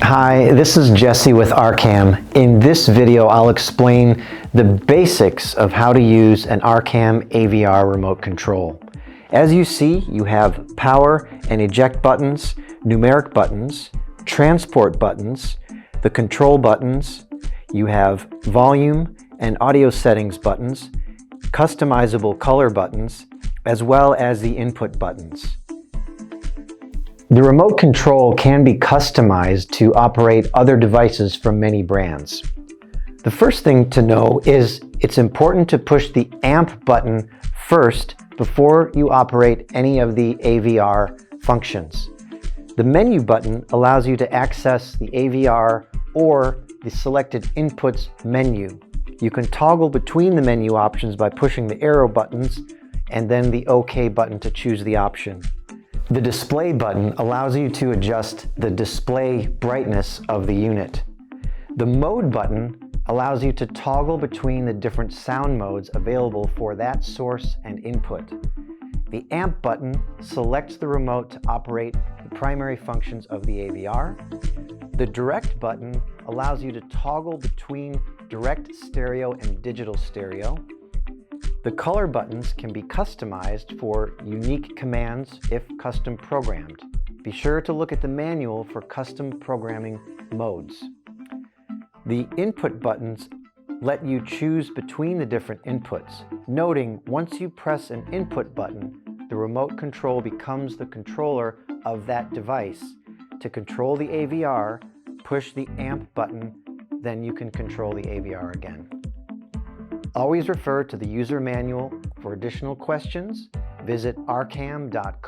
Hi, this is Jesse with ARCAM. In this video, I'll explain the basics of how to use an ARCAM AVR remote control. As you see, you have power and eject buttons, numeric buttons, transport buttons, the control buttons, you have volume and audio settings buttons, customizable color buttons, as well as the input buttons. The remote control can be customized to operate other devices from many brands. The first thing to know is it's important to push the amp button first before you operate any of the AVR functions. The menu button allows you to access the AVR or the selected inputs menu. You can toggle between the menu options by pushing the arrow buttons and then the OK button to choose the option. The display button allows you to adjust the display brightness of the unit. The mode button allows you to toggle between the different sound modes available for that source and input. The amp button selects the remote to operate the primary functions of the AVR. The direct button allows you to toggle between direct stereo and digital stereo. The color buttons can be customized for unique commands if custom programmed. Be sure to look at the manual for custom programming modes. The input buttons let you choose between the different inputs, noting once you press an input button, the remote control becomes the controller of that device. To control the AVR, push the amp button, then you can control the AVR again. Always refer to the user manual for additional questions. Visit arcam.co.uk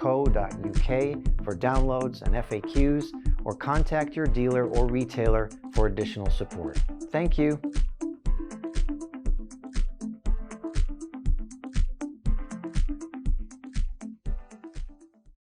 for downloads and FAQs, or contact your dealer or retailer for additional support. Thank you.